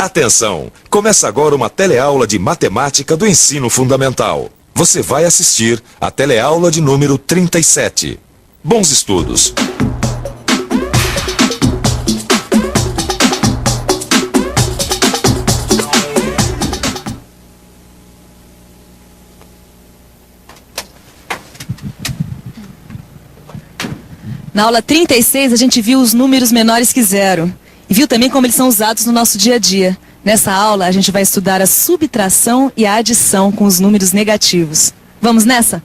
Atenção! Começa agora uma teleaula de matemática do ensino fundamental. Você vai assistir a teleaula de número 37. Bons estudos! Na aula 36, a gente viu os números menores que zero. E viu também como eles são usados no nosso dia a dia. Nessa aula, a gente vai estudar a subtração e a adição com os números negativos. Vamos nessa?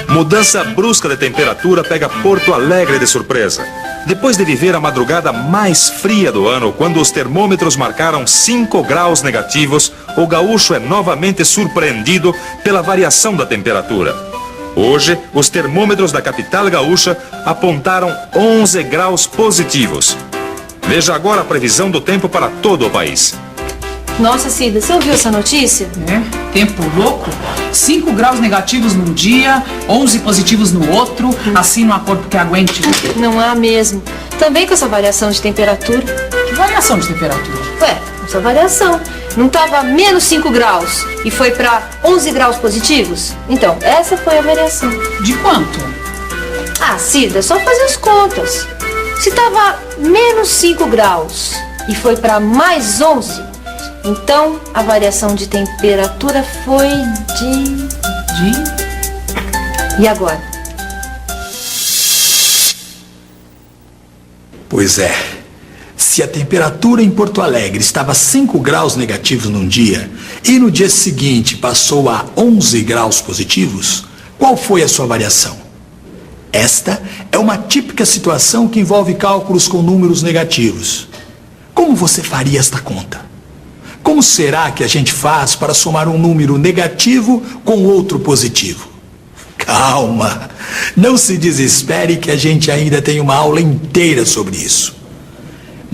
Mudança brusca de temperatura pega Porto Alegre de surpresa. Depois de viver a madrugada mais fria do ano, quando os termômetros marcaram 5 graus negativos, o gaúcho é novamente surpreendido pela variação da temperatura. Hoje, os termômetros da capital gaúcha apontaram 11 graus positivos. Veja agora a previsão do tempo para todo o país. Nossa, Cida, você ouviu essa notícia? Tempo louco. 5 graus negativos num dia, 11 positivos no outro. Assim não há corpo que aguente. Não há mesmo. Também com essa variação de temperatura. Que variação de temperatura? Essa variação. Não estava menos 5 graus e foi para 11 graus positivos? Então, essa foi a variação. De quanto? Ah, Cida, só fazer as contas. Se estava menos 5 graus e foi para mais 11, então a variação de temperatura foi de... E agora? Pois é. Se a temperatura em Porto Alegre estava 5 graus negativos num dia e no dia seguinte passou a 11 graus positivos, qual foi a sua variação? Esta é uma típica situação que envolve cálculos com números negativos. Como você faria esta conta? Como será que a gente faz para somar um número negativo com outro positivo? Calma, não se desespere que a gente ainda tem uma aula inteira sobre isso.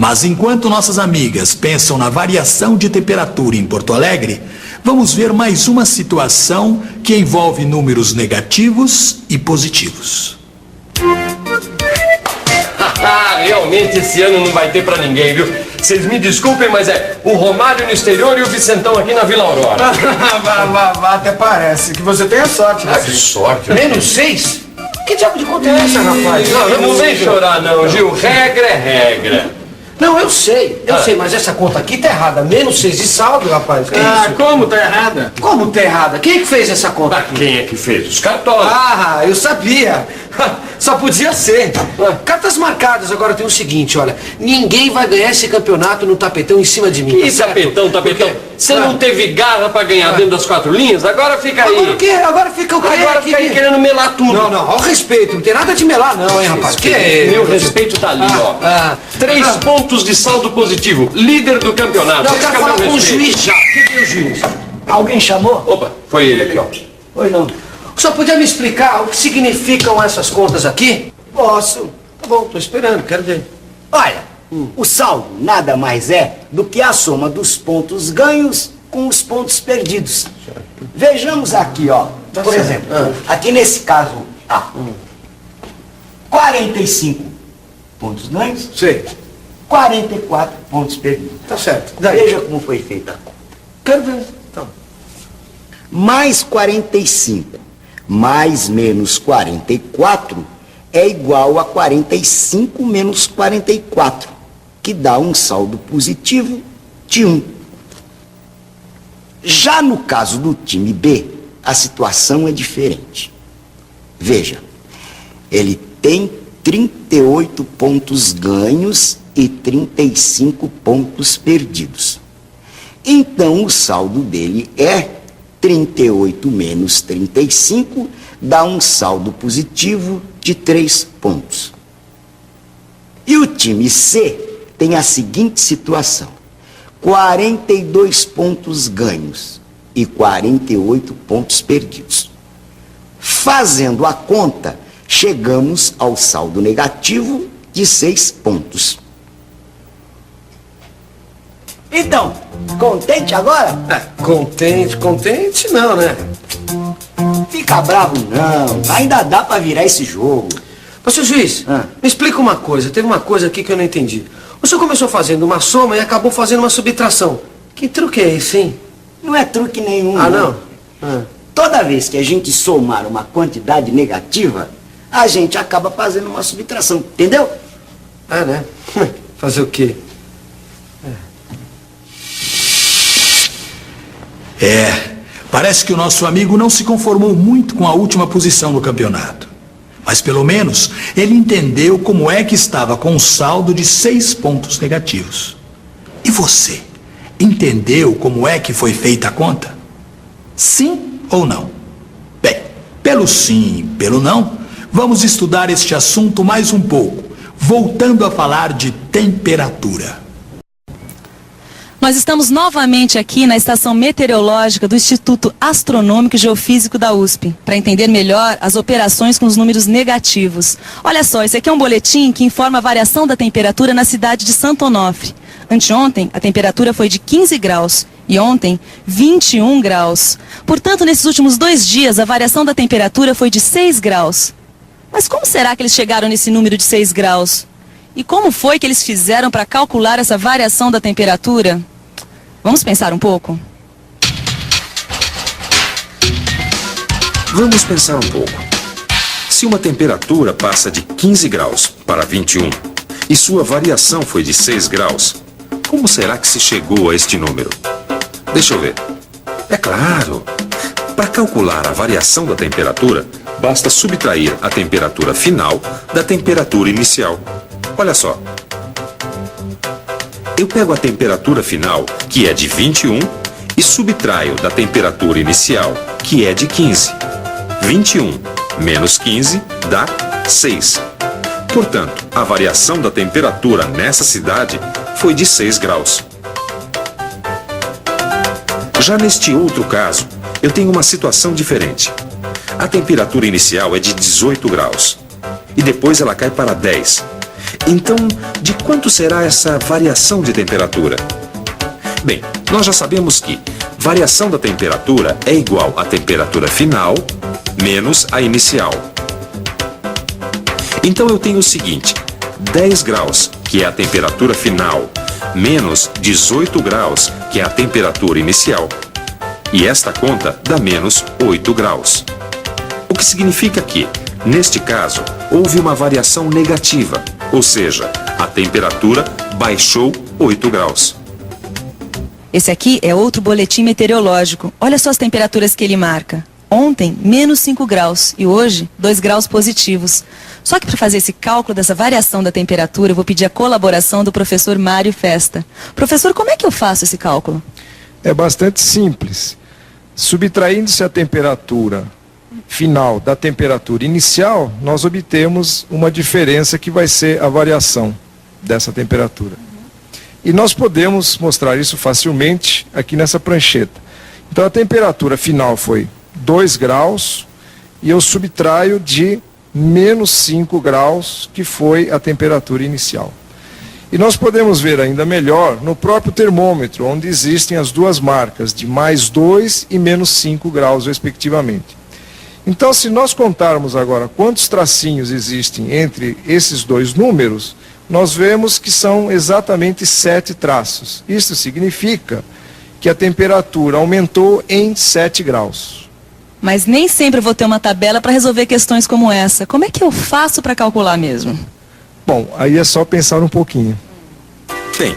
Mas enquanto nossas amigas pensam na variação de temperatura em Porto Alegre, vamos ver mais uma situação que envolve números negativos e positivos. Realmente esse ano não vai ter pra ninguém, viu? Vocês me desculpem, mas é o Romário no exterior e o Vicentão aqui na Vila Aurora. Até parece que você tem a sorte, né? Que sorte. Menos 6? Que diabo de conta é essa, rapaz? Não vem chorar não, Gil. Regra é regra. Não, eu sei, mas essa conta aqui tá errada. Menos 6 de saldo, rapaz. Que isso? Como tá errada? Como tá errada? Quem é que fez essa conta? Quem é que fez? Os cartolas. Ah, eu sabia. Só podia ser. Cartas marcadas. Agora tem o seguinte, olha. Ninguém vai ganhar esse campeonato no tapetão em cima de mim. Que tapetão? Porque você não teve garra pra ganhar dentro das 4 linhas? Agora fica aí. Agora o quê? Agora fica o quê? Agora fica aí querendo melar tudo. Não, ao respeito. Não tem nada de melar não, hein, rapaz? Meu respeito tá ali, ó. 3 pontos de saldo positivo. Líder do campeonato. Não, eu quero falar com o juiz já. Quem é o juiz? Alguém chamou? Opa, foi ele aqui, ó. Oi, não. O senhor podia me explicar o que significam essas contas aqui? Posso. Tá bom, tô esperando, quero ver. Olha, o saldo nada mais é do que a soma dos pontos ganhos com os pontos perdidos. Vejamos aqui, ó. Por exemplo, aqui nesse caso A. 45 pontos ganhos. Sei. 44 pontos perdidos. Tá certo. Veja como foi feita a conta. Quero ver. Então. Mais 45 mais menos 44 é igual a 45 menos 44, que dá um saldo positivo de 1. Já no caso do time B, a situação é diferente. Veja, ele tem 38 pontos ganhos e 35 pontos perdidos. Então, o saldo dele é 38 menos 35 dá um saldo positivo de 3 pontos. E o time C tem a seguinte situação: 42 pontos ganhos e 48 pontos perdidos. Fazendo a conta, chegamos ao saldo negativo de 6 pontos. Então, contente agora? Contente não, né? Fica bravo não, ainda dá pra virar esse jogo. Ô, seu juiz, me explica uma coisa. Teve uma coisa aqui que eu não entendi. O senhor começou fazendo uma soma e acabou fazendo uma subtração. Que truque é esse, hein? Não é truque nenhum. Ah, não? Toda vez que a gente somar uma quantidade negativa, a gente acaba fazendo uma subtração, entendeu? Ah, né? Fazer o quê? Parece que o nosso amigo não se conformou muito com a última posição no campeonato. Mas pelo menos ele entendeu como é que estava com um saldo de 6 pontos negativos. E você, entendeu como é que foi feita a conta? Sim ou não? Bem, pelo sim e pelo não, vamos estudar este assunto mais um pouco, voltando a falar de temperatura. Nós estamos novamente aqui na estação meteorológica do Instituto Astronômico e Geofísico da USP, para entender melhor as operações com os números negativos. Olha só, esse aqui é um boletim que informa a variação da temperatura na cidade de Santo Onofre. Anteontem, a temperatura foi de 15 graus e ontem, 21 graus. Portanto, nesses últimos 2 dias, a variação da temperatura foi de 6 graus. Mas como será que eles chegaram nesse número de 6 graus? E como foi que eles fizeram para calcular essa variação da temperatura? Vamos pensar um pouco? Vamos pensar um pouco. Se uma temperatura passa de 15 graus para 21 e sua variação foi de 6 graus, como será que se chegou a este número? Deixa eu ver. É claro, para calcular a variação da temperatura, basta subtrair a temperatura final da temperatura inicial. Olha só. Eu pego a temperatura final, que é de 21, e subtraio da temperatura inicial, que é de 15. 21 menos 15 dá 6. Portanto, a variação da temperatura nessa cidade foi de 6 graus. Já neste outro caso, eu tenho uma situação diferente. A temperatura inicial é de 18 graus, e depois ela cai para 10. Então, de quanto será essa variação de temperatura? Bem, nós já sabemos que variação da temperatura é igual à temperatura final menos a inicial. Então eu tenho o seguinte: 10 graus, que é a temperatura final, menos 18 graus, que é a temperatura inicial. E esta conta dá menos 8 graus. O que significa que, neste caso, houve uma variação negativa. Ou seja, a temperatura baixou 8 graus. Esse aqui é outro boletim meteorológico. Olha só as temperaturas que ele marca. Ontem, menos 5 graus e hoje, 2 graus positivos. Só que para fazer esse cálculo dessa variação da temperatura, eu vou pedir a colaboração do professor Mário Festa. Professor, como é que eu faço esse cálculo? É bastante simples. Subtraindo-se a temperatura final da temperatura inicial, nós obtemos uma diferença que vai ser a variação dessa temperatura. E nós podemos mostrar isso facilmente aqui nessa prancheta. Então a temperatura final foi 2 graus e eu subtraio de menos 5 graus, que foi a temperatura inicial. E nós podemos ver ainda melhor no próprio termômetro, onde existem as duas marcas, de mais 2 e menos 5 graus, respectivamente. Então, se nós contarmos agora quantos tracinhos existem entre esses dois números, nós vemos que são exatamente 7 traços. Isso significa que a temperatura aumentou em 7 graus. Mas nem sempre eu vou ter uma tabela para resolver questões como essa. Como é que eu faço para calcular mesmo? Bom, aí é só pensar um pouquinho. Bem,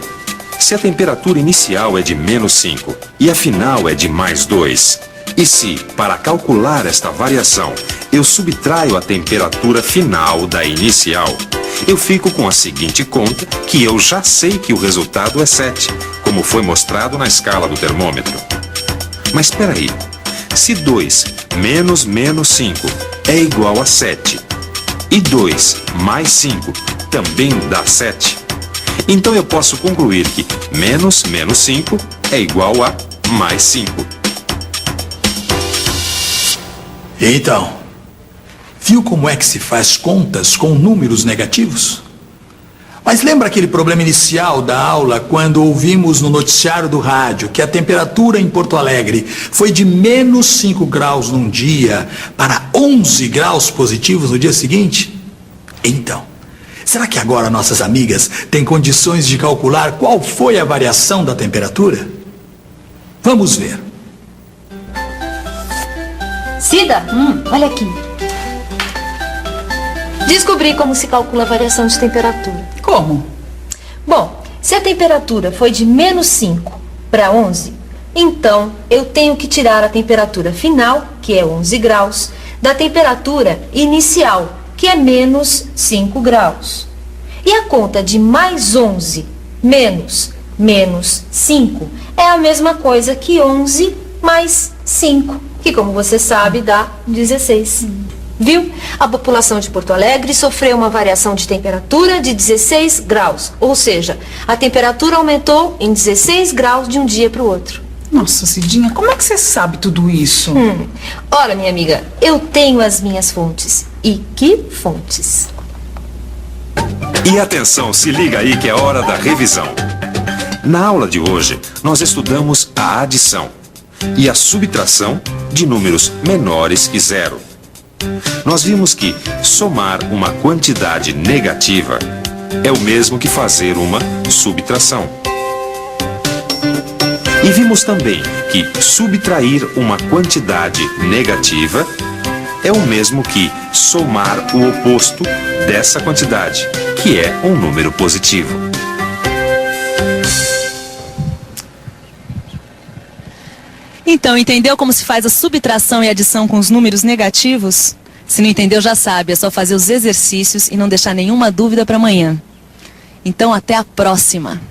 se a temperatura inicial é de menos 5 e a final é de mais 2, e se, para calcular esta variação, eu subtraio a temperatura final da inicial, eu fico com a seguinte conta, que eu já sei que o resultado é 7, como foi mostrado na escala do termômetro. Mas espera aí, se 2 menos menos 5 é igual a 7, e 2 mais 5 também dá 7, então eu posso concluir que menos menos 5 é igual a mais 5. Então, viu como é que se faz contas com números negativos? Mas lembra aquele problema inicial da aula quando ouvimos no noticiário do rádio que a temperatura em Porto Alegre foi de menos 5 graus num dia para 11 graus positivos no dia seguinte? Então, será que agora nossas amigas têm condições de calcular qual foi a variação da temperatura? Vamos ver. Cida, olha aqui. Descobri como se calcula a variação de temperatura. Como? Bom, se a temperatura foi de -5 para 11, então eu tenho que tirar a temperatura final, que é 11 graus, da temperatura inicial, que é -5 graus. E a conta de mais 11 menos 5 é a mesma coisa que 11 mais 5, que, como você sabe, dá 16. Viu? A população de Porto Alegre sofreu uma variação de temperatura de 16 graus. Ou seja, a temperatura aumentou em 16 graus de um dia para o outro. Nossa, Cidinha, como é que você sabe tudo isso? Ora, minha amiga, eu tenho as minhas fontes. E que fontes? E atenção, se liga aí que é hora da revisão. Na aula de hoje, nós estudamos a adição e a subtração de números menores que zero. Nós vimos que somar uma quantidade negativa é o mesmo que fazer uma subtração. E vimos também que subtrair uma quantidade negativa é o mesmo que somar o oposto dessa quantidade, que é um número positivo. Então, entendeu como se faz a subtração e adição com os números negativos? Se não entendeu, já sabe, é só fazer os exercícios e não deixar nenhuma dúvida para amanhã. Então, até a próxima!